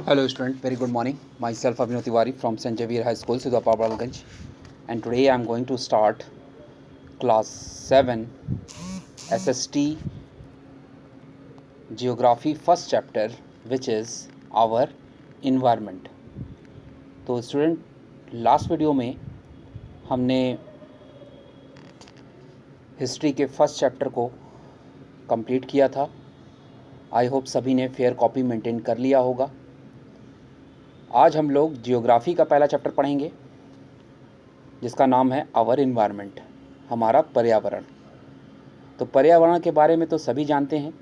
Hello student, very good morning. Myself Abhinav Tiwari from St. Xavier High School, Sidapur, Balganj, and today I am going to start class 7 SST Geography first chapter, which is our environment. तो student last video में हमने history के first chapter को complete किया था. I hope सभी ने fair copy maintain कर लिया होगा. आज हम लोग जियोग्राफी का पहला चैप्टर पढ़ेंगे जिसका नाम है आवर इन्वायरमेंट, हमारा पर्यावरण. तो पर्यावरण के बारे में तो सभी जानते हैं,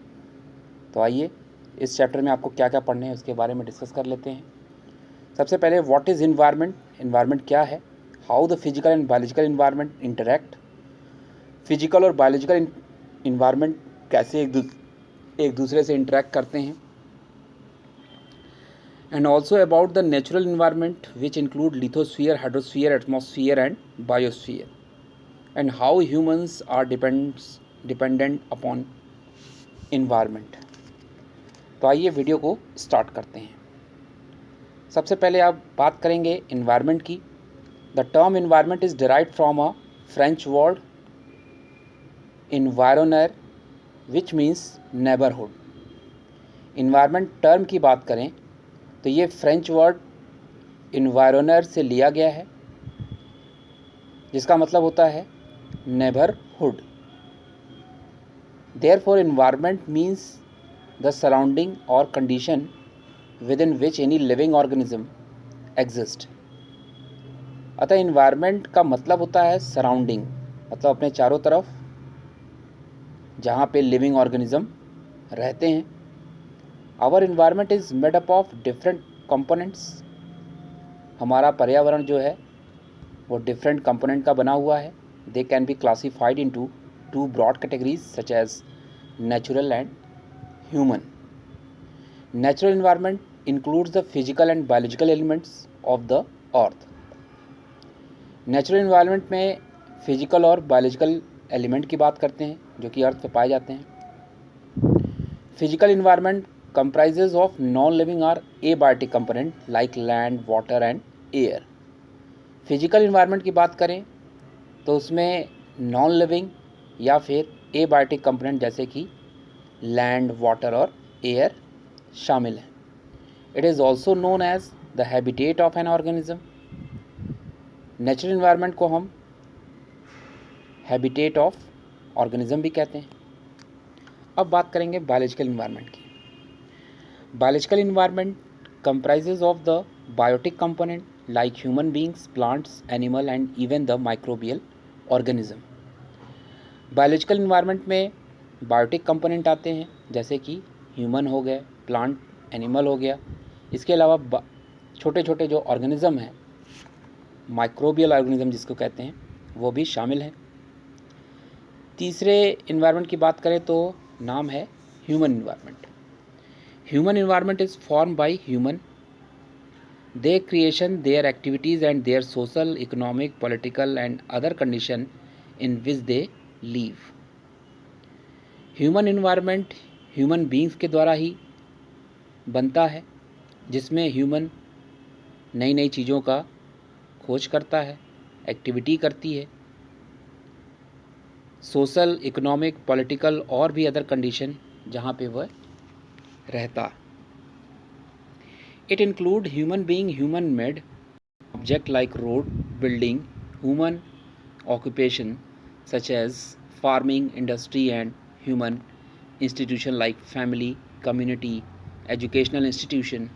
तो आइए इस चैप्टर में आपको क्या क्या पढ़ने हैं उसके बारे में डिस्कस कर लेते हैं. सबसे पहले व्हाट इज़ इन्वायरमेंट, इन्वायरमेंट क्या है, how the physical and biological environment interact, physical और बायोलॉजिकल इन्वायरमेंट कैसे एक दूसरे से इंटरैक्ट करते हैं, and also about the natural environment which include lithosphere, hydrosphere, atmosphere and biosphere, and how humans are dependent upon environment. तो आइए video को स्टार्ट करते हैं. सबसे पहले आप बात करेंगे इन्वायरमेंट की. The term environment is derived from a French word environner which means neighbourhood. Environment term की बात करें तो ये फ्रेंच वर्ड इन्वायरोनर से लिया गया है जिसका मतलब होता है neighbourhood. Therefore environment means the surrounding और condition with in which any living organism exist. अतः इन्वायरमेंट का मतलब होता है सराउंडिंग, मतलब अपने चारों तरफ जहाँ पे लिविंग ऑर्गेनिज्म रहते हैं. Our environment is made up of different components. हमारा पर्यावरण जो है वो डिफरेंट कंपोनेंट का बना हुआ है. They can be classified into two broad categories such as natural and human. Natural environment includes the physical and biological elements of the earth. Natural environment में फिजिकल और बायोलॉजिकल एलिमेंट की बात करते हैं जो कि अर्थ पे पाए जाते हैं. Physical environment comprises of non-living or abiotic component like land, water and air. Physical environment की बात करें तो उसमें नॉन लिविंग या फिर एबायोटिक कंपोनेंट जैसे कि लैंड, वाटर और एयर शामिल हैं. It is also known as the habitat of an organism. Natural environment को हम हैबिटेट ऑफ ऑर्गेनिज्म भी कहते हैं. अब बात करेंगे बायोलॉजिकल इन्वायरमेंट की. Biological environment comprises of the biotic component like human beings, plants, animal and even the microbial organism. Biological environment में बायोटिक कंपोनेंट आते हैं जैसे कि ह्यूमन हो गए, प्लांट एनिमल हो गया. इसके अलावा छोटे छोटे जो ऑर्गेनिज्म हैं, माइक्रोबियल ऑर्गेनिज्म जिसको कहते हैं, वो भी शामिल हैं. तीसरे इन्वायरमेंट की बात करें तो नाम है human environment. Human environment is formed by human, their creation, their activities and their social, economic, political and other condition in which they live. Human environment human beings के द्वारा ही बनता है जिसमें ह्यूमन नई नई चीज़ों का खोज करता है, एक्टिविटी करती है. सोशल, इकोनॉमिक, पॉलिटिकल और भी अदर कंडीशन जहाँ पे वह रहता. It include human being, human made object like road, building, human occupation such as farming, industry and human institution like family, community, educational institution,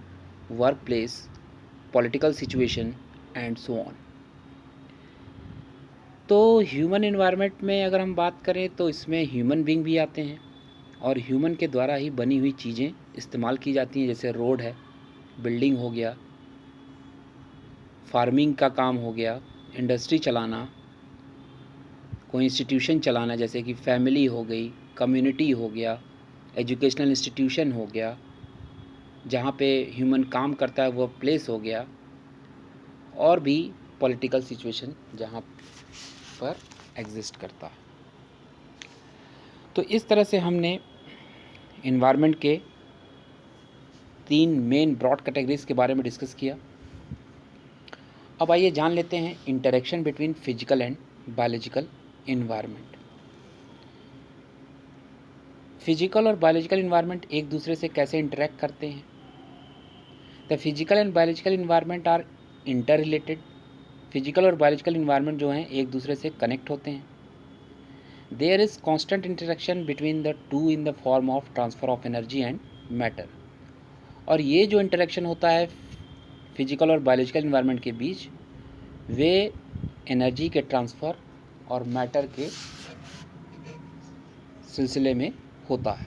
workplace, political situation and so on. तो human environment में अगर हम बात करें तो इसमें human being भी आते हैं और ह्यूमन के द्वारा ही बनी हुई चीज़ें इस्तेमाल की जाती हैं. जैसे रोड है, बिल्डिंग हो गया, फार्मिंग का काम हो गया, इंडस्ट्री चलाना, कोई इंस्टीट्यूशन चलाना जैसे कि फैमिली हो गई, कम्युनिटी हो गया, एजुकेशनल इंस्टीट्यूशन हो गया, जहाँ पे ह्यूमन काम करता है वो प्लेस हो गया, और भी पॉलिटिकल सिचुएशन जहाँ पर एग्जिस्ट करता है. तो इस तरह से हमने इन्वायरमेंट के 3 मेन ब्रॉड कैटेगरीज के बारे में डिस्कस किया। अब आइए जान लेते हैं interaction between physical and biological environment. Physical और बायोलॉजिकल इन्वायरमेंट एक दूसरे से कैसे इंटरेक्ट करते हैं। The physical and biological environment are interrelated. Physical और बायोलॉजिकल इन्वायरमेंट जो हैं एक दूसरे से कनेक्ट होते हैं। There is constant interaction between the two in the form of transfer of energy and matter. और ये जो इंटरेक्शन होता है फिजिकल और बायोलॉजिकल इन्वायरमेंट के बीच, वे एनर्जी के ट्रांसफ़र और मैटर के सिलसिले में होता है।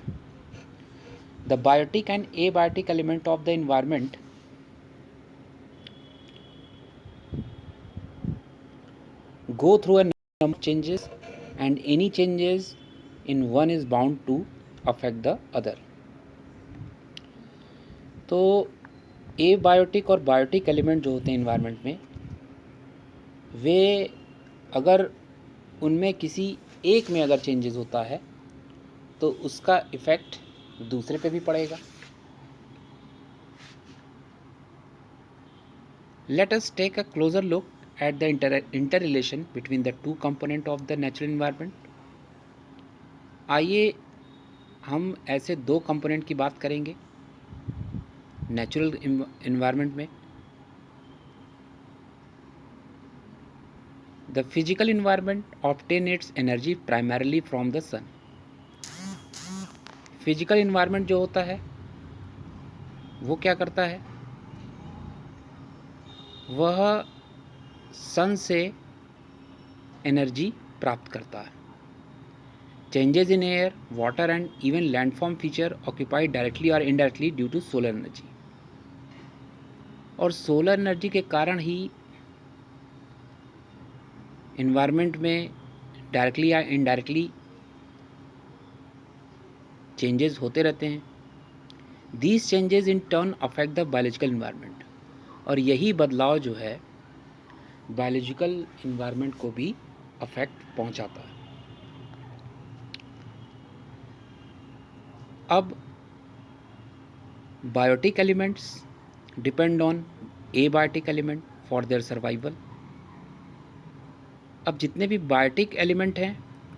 The biotic and abiotic element of the environment go through a number of changes and any changes in one is bound to affect the other। तो एबायोटिक और बायोटिक एलिमेंट जो होते हैं इन्वायरमेंट में, वे अगर उनमें किसी एक में अगर चेंजेस होता है तो उसका इफ़ेक्ट दूसरे पे भी पड़ेगा। Let us take a closer look at the interrelation between the two component of the natural environment। आइए हम ऐसे दो कंपोनेंट की बात करेंगे नेचुरल इन्वायरमेंट में। The physical environment obtain its energy primarily from the sun. Physical environment जो होता है वो क्या करता है, वह सन से एनर्जी प्राप्त करता है। Changes in air, water and even landform feature occupied directly और indirectly due to solar energy. और सोलर एनर्जी के कारण ही इन्वायरमेंट में डायरेक्टली या इनडायरेक्टली चेंजेस होते रहते हैं। These changes in turn affect the biological environment. और यही बदलाव जो है बायोलॉजिकल इन्वायरमेंट को भी अफेक्ट पहुंचाता है। अब biotic elements depend on abiotic element for their survival. अब जितने भी बायोटिक एलिमेंट हैं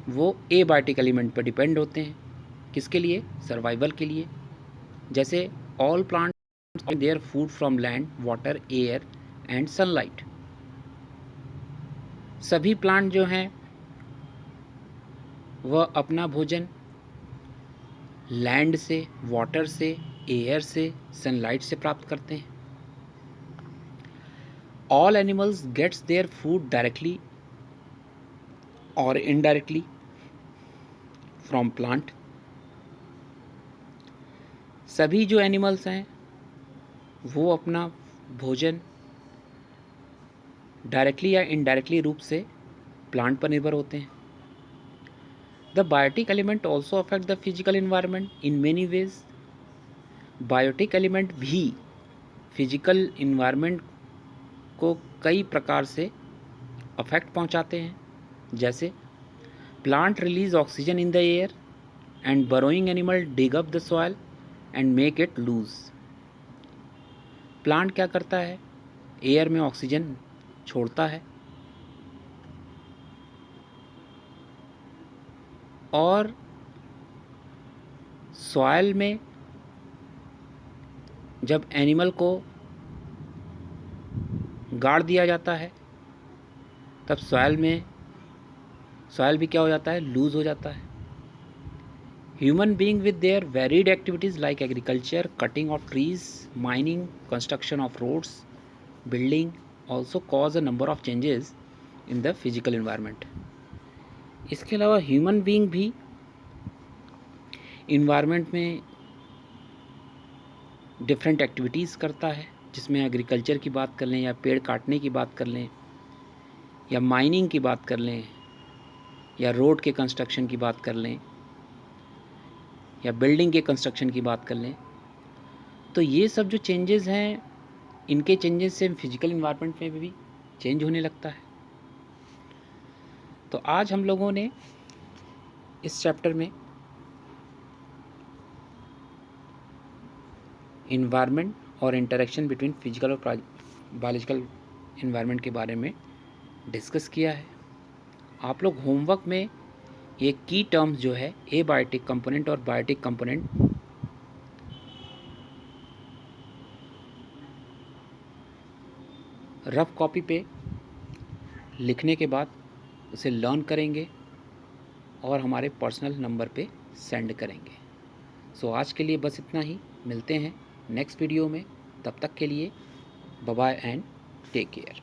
वो एबायोटिक एलिमेंट पर डिपेंड होते हैं। किसके लिए? सर्वाइवल के लिए। जैसे all plants their food from land, water, air and sunlight. सभी प्लांट जो हैं वह अपना भोजन लैंड से, वाटर से, एयर से, सनलाइट से प्राप्त करते हैं। All animals gets their food directly और इनडायरेक्टली फ्रॉम प्लांट। सभी जो एनिमल्स हैं वो अपना भोजन डायरेक्टली या इनडायरेक्टली रूप से प्लांट पर निर्भर होते हैं। The biotic element also affect the physical environment in many ways. Biotic element भी फिजिकल इन्वायरमेंट को कई प्रकार से अफेक्ट पहुंचाते हैं। जैसे plant release oxygen in the air and burrowing animal dig up the soil and make it loose. Plant क्या करता है? एयर में ऑक्सीजन छोड़ता है और सॉइल में जब एनिमल को गाड़ दिया जाता है तब सॉइल भी क्या हो जाता है? लूज हो जाता है। Human being with their varied activities like agriculture, cutting of trees, mining, construction of roads, building also cause a number of changes in the physical environment. इसके अलावा ह्यूमन बीइंग भी इन्वायरमेंट में डिफरेंट एक्टिविटीज़ करता है, जिसमें agriculture की बात कर लें या पेड़ काटने की बात कर लें या माइनिंग की बात कर लें या रोड के कंस्ट्रक्शन की बात कर लें या बिल्डिंग के कंस्ट्रक्शन की बात कर लें। तो ये सब जो चेंजेस हैं, इनके चेंजेस से फिजिकल इन्वायरमेंट में भी चेंज होने लगता है। तो आज हम लोगों ने इस चैप्टर में इन्वायरमेंट और इंटरेक्शन बिटवीन फिजिकल और बायोलॉजिकल इन्वायरमेंट के बारे में डिस्कस किया है। आप लोग होमवर्क में ये की टर्म्स जो है एबायोटिक कंपोनेंट और बायोटिक कंपोनेंट रफ कॉपी पे लिखने के बाद उसे लर्न करेंगे और हमारे पर्सनल नंबर पे सेंड करेंगे। सो आज के लिए बस इतना ही, मिलते हैं नेक्स्ट वीडियो में। तब तक के लिए bye bye and take care.